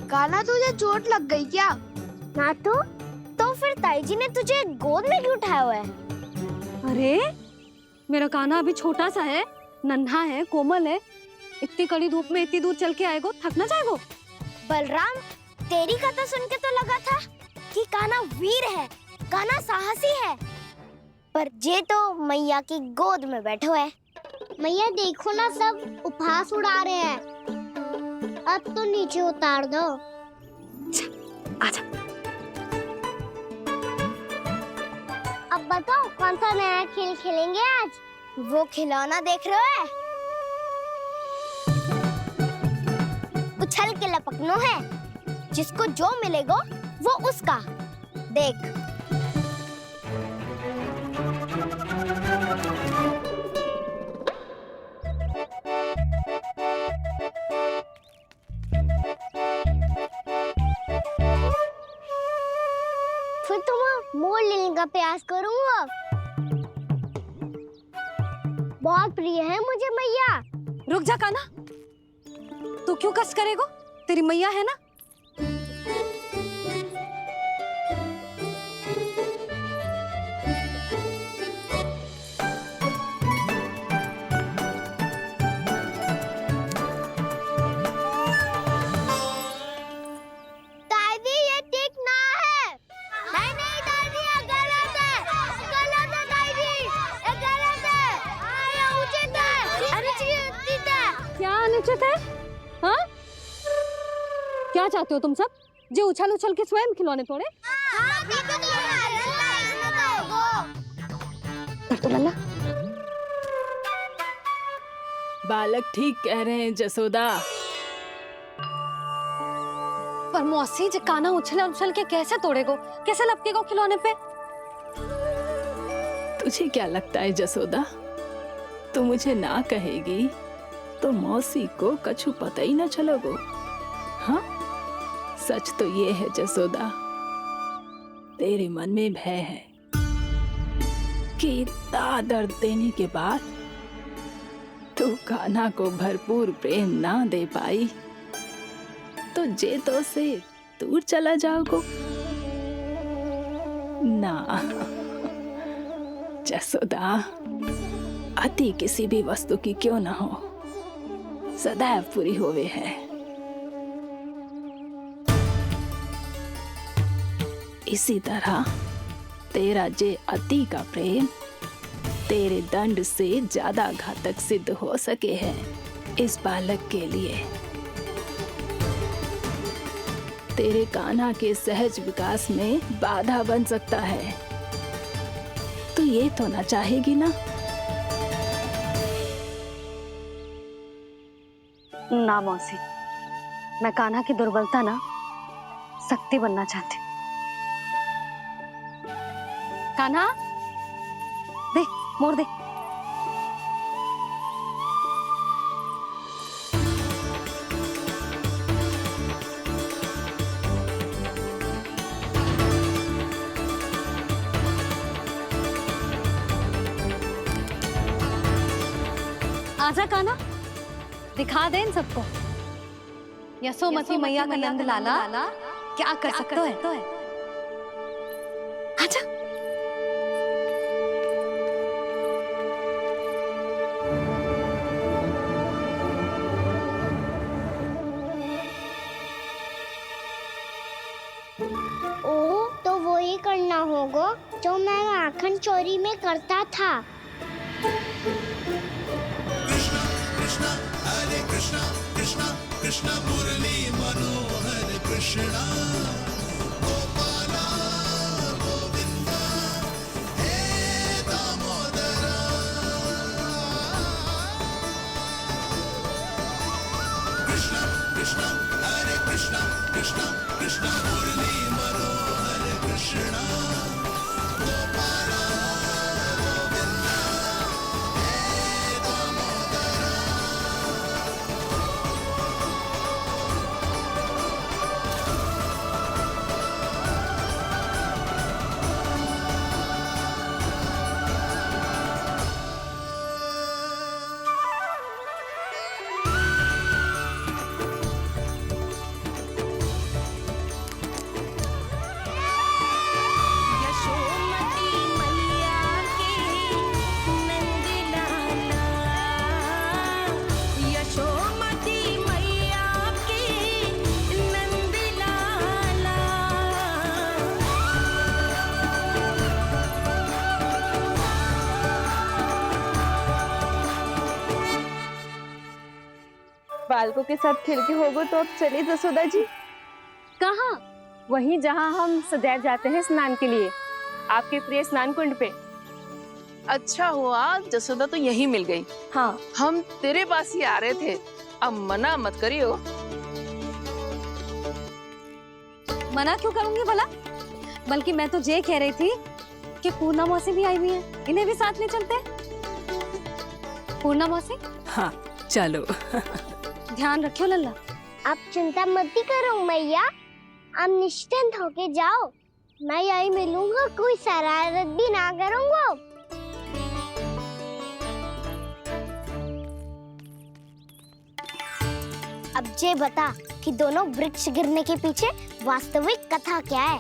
कान्हा तुझे चोट लग गई क्या? ना तो फिर ताई जी ने तुझे गोद में क्यों उठाया हुआ है? अरे मेरा कान्हा अभी छोटा सा है, नन्हा है, कोमल है। इतनी कड़ी धूप में इतनी दूर चल के आएगो, थक ना जाएगो। बलराम, तेरी कथा सुन के तो लगा था कि कान्हा वीर है, कान्हा साहसी है, पर जे तो मैया की गोद में बैठे हुए। मैया देखो ना, सब उपहास उड़ा रहे हैं। अब तो नीचे उतार दो। आजा। अब बताओ कौन सा नया खेल खेलेंगे आज? वो खिलौना देख रहे हो? उछल के लपकनो है, जिसको जो मिलेगा वो उसका। देख। फिर तुम मोड़ लेने का प्रयास करूंगा। बहुत प्रिय है मुझे मैया। रुक जा कान्हा, तू क्यों कष्ट करेगो? तेरी मैया है ना। दादी ये ठीक ना है। नहीं नहीं दादी, ये गलत है। गलत है दादी, ये गलत है। ये उचित है, अनुचित है। क्या अनुचित है? हाँ? क्या चाहते हो तुम सब? जो उछल उछल के स्वयं खिलौने तोड़े? तो लल्ला, बालक ठीक कह रहे हैं जसोदा। पर मौसी, जे कान्हा उछल उछल के कैसे तोड़ेगो, कैसे लपकेगो खिलौने पे? तुझे क्या लगता है जसोदा, तू मुझे ना कहेगी तो मौसी को कछु पता ही ना चलोगो। हाँ, सच तो ये है जसोदा, तेरे मन में भय है कि इतना दर्द देने के बाद तू कान्हा को भरपूर प्रेम ना दे पाई तो जे तो से दूर चला जाओगो ना। जसोदा, अति किसी भी वस्तु की क्यों ना हो, सदैव पूरी होवे है। इसी तरह तेरा जे अति का प्रेम तेरे दंड से ज्यादा घातक सिद्ध हो सके है इस बालक के लिए। तेरे कान्हा के सहज विकास में बाधा बन सकता है। तो ये तो ना चाहेगी ना? ना मौसी, मैं कान्हा की दुर्बलता ना शक्ति बनना चाहती हूँ। कान्हा, दे, मोड़ दे। आजा कान्हा, दिखा दे इन सबको यशोमती मैया का नंद लाला क्या कर सकता है। आजा। होगा जो मैं माखन चोरी में करता था। कृष्णा हरे कृष्णा कृष्णा कृष्णा मुरली मनोहर कृष्णा गोपाला गोविंदा हे दामोदरा। कृष्णा कृष्णा हरे कृष्णा कृष्णा कृष्णा मुरली मनोहर कृष्णा गोपाला गोविंदा हे दामोदरा। यशोमती मैया के नंद लाला, यशोमती मैया के नंद लाला। बालकों के साथ खेल के होगो तो अब चलिए जसोदा जी। कहाँ? वहीं जहाँ हम सदैव जाते हैं स्नान के लिए, आपके प्रिय स्नान कुंड पे। अच्छा हुआ जसोदा तो यही मिल गई। हाँ, हम तेरे पास ही आ रहे थे, अब मना मत करियो। मना क्यों करूंगी भला? बल्कि मैं तो ये कह रही थी कि पूर्णा मौसी भी आई हुई है, इन्हें भी साथ ले चलते हैं। पूर्णा मौसी, हाँ चलो। ध्यान रखियो लल्ला। आप चिंता मत करो मैया, आप निश्चिंत होके जाओ, मैं यही मिलूंगा, कोई शरारत भी ना करूंगा। अब ये बता कि दोनों वृक्ष गिरने के पीछे वास्तविक कथा क्या है,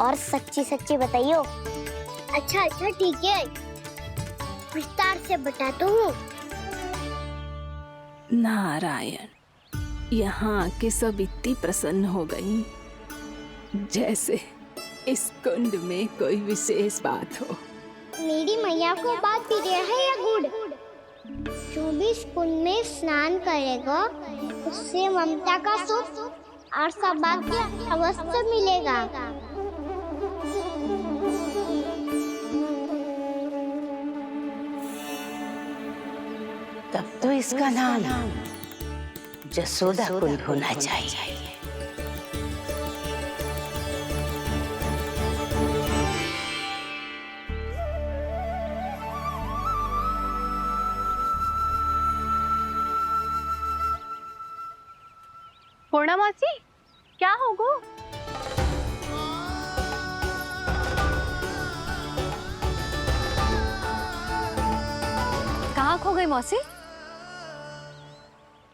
और सच्ची सच्ची बताइयो। अच्छा अच्छा ठीक है, विस्तार से बताता हूँ। नारायण, यहाँ के सब इतनी प्रसन्न हो गई जैसे इस कुंड में कोई विशेष बात हो। मेरी मैया को बात प्रिय है या गुड़? जो भी इस कुंड में स्नान करेगा उससे ममता का सुख और सौभाग्य अवश्य मिलेगा। तब तो इसका नाम जसोदा कुंड होना चाहिए। पूर्णा मौसी, क्या होगो? कहाँ खो गई मौसी?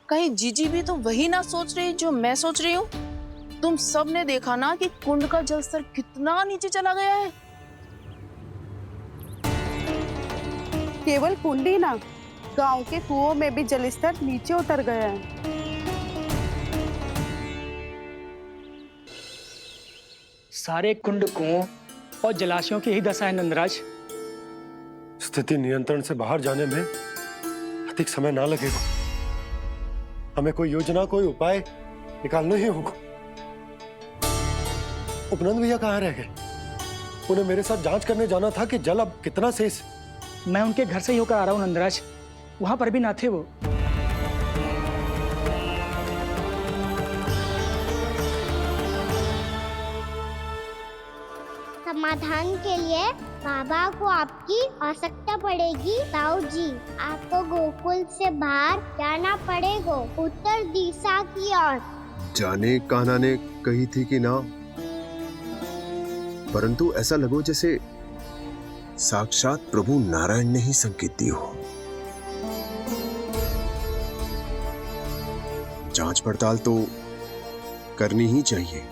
कहीं जीजी भी तो वही ना सोच रही जो मैं सोच रही हूँ। तुम सब ने देखा ना कि कुंड का जलस्तर कितना नीचे चला गया है। केवल कुंड ही ना, गांव के कुओं में भी जलस्तर नीचे उतर गया है। सारे कुंड, कुओं और जलाशयों की ही दशा है नंदराज। स्थिति नियंत्रण से बाहर जाने में अधिक समय ना लगेगा। हमें कोई योजना, कोई उपाय निकालना ही होगा। उपनंद भैया कहाँ रह गए? उन्हें मेरे साथ जांच करने जाना था कि जल अब कितना शेष। मैं उनके घर से ही होकर आ रहा हूँ नंदराज, वहां पर भी ना थे वो। समाधान के लिए बाबा को आपकी आवश्यकता पड़ेगी। ताऊ जी, आपको गोकुल से बाहर जाना पड़ेगा, उत्तर दिशा की ओर। जाने कान्हा ने कही थी कि ना, परंतु ऐसा लगो जैसे साक्षात प्रभु नारायण ने ही संकेत दी हो। जांच पड़ताल तो करनी ही चाहिए।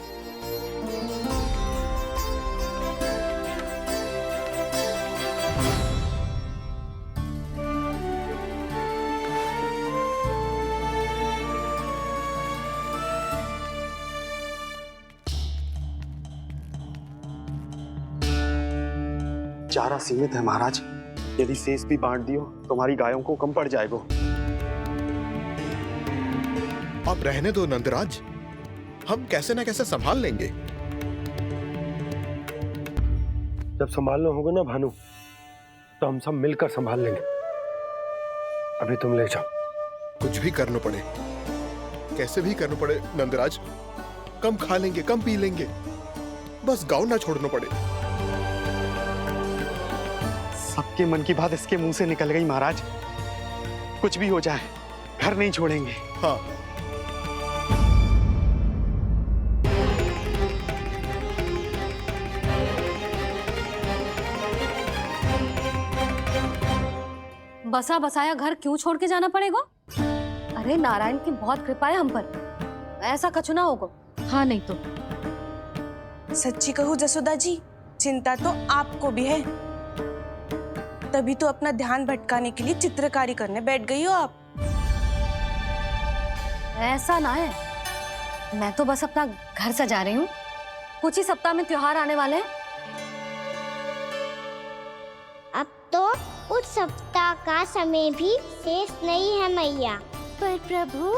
चारा सीमित है महाराज, यदि शेष भी बांट दियो तो हमारी गायों को कम पड़ जाएगा। अब रहने दो नंदराज, हम कैसे ना कैसे संभाल लेंगे। जब संभालना होगा ना भानु, तो हम सब मिलकर संभाल लेंगे। अभी तुम ले जाओ। कुछ भी करना पड़े, कैसे भी करना पड़े नंदराज, कम खा लेंगे, कम पी लेंगे, बस गांव ना छोड़ना पड़े। सबके मन की बात इसके मुंह से निकल गई महाराज। कुछ भी हो जाए घर नहीं छोड़ेंगे। हाँ। बसा बसाया घर क्यों छोड़ के जाना पड़ेगा? अरे नारायण की बहुत कृपा है हम पर, ऐसा कछु ना होगा। हाँ नहीं तो सच्ची कहूँ जसोदा जी, चिंता तो आपको भी है, तभी तो अपना ध्यान भटकाने के लिए चित्रकारी करने बैठ गई हो आप। ऐसा ना है, मैं तो बस अपना घर सजा रही हूँ। कुछ ही सप्ताह में त्योहार आने वाले हैं। अब तो कुछ सप्ताह का समय भी शेष नहीं है मैया। पर प्रभु,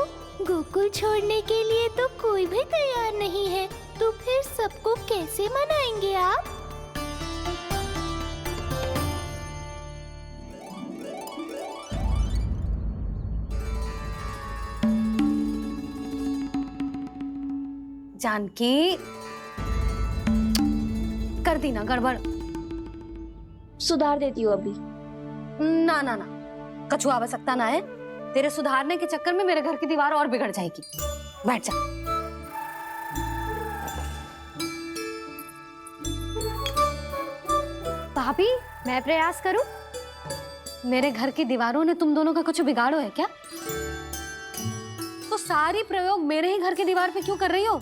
गोकुल छोड़ने के लिए तो कोई भी तैयार नहीं है, तो फिर सबको कैसे मनाएंगे आप? जानकी, कर दी ना गड़बड़। सुधार देती हूँ अभी। ना ना ना, कछु आवश्यकता ना है। तेरे सुधारने के चक्कर में मेरे घर की दीवार और बिगड़ जाएगी। बैठ जा। भाभी, मैं प्रयास करूं? मेरे घर की दीवारों ने तुम दोनों का कुछ बिगाड़ो है क्या? तो सारी प्रयोग मेरे ही घर की दीवार पे क्यों कर रही हो?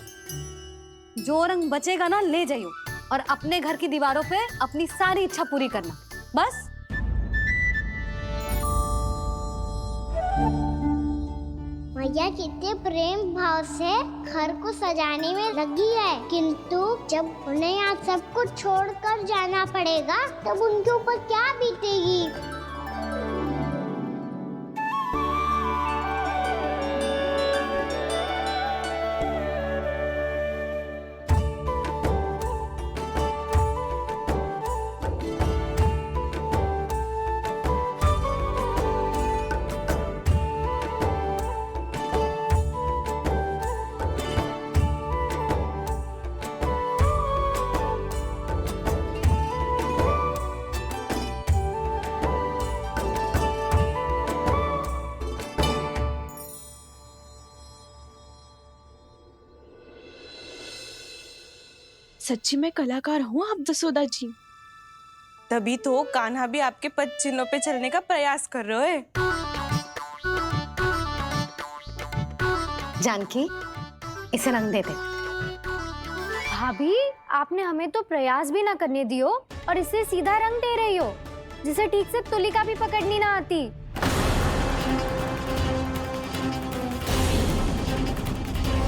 जो रंग बचेगा ना ले जाइयो, और अपने घर की दीवारों पे अपनी सारी इच्छा पूरी करना, बस। मैया कितने प्रेम भाव से घर को सजाने में लगी है, किंतु जब उन्हें यहाँ सब कुछ छोड़कर जाना पड़ेगा तब उनके ऊपर क्या बीतेगी। सच्ची में कलाकार हूँ आप जसोदा जी, तभी तो कान्हा भी आपके पद चिन्हों पे चलने का प्रयास कर रहे हैं। जानकी, इसे रंग देते। भाभी, आपने हमें तो प्रयास भी ना करने दियो और इसे सीधा रंग दे रही हो, जिसे ठीक से तुलिका भी पकड़नी ना आती।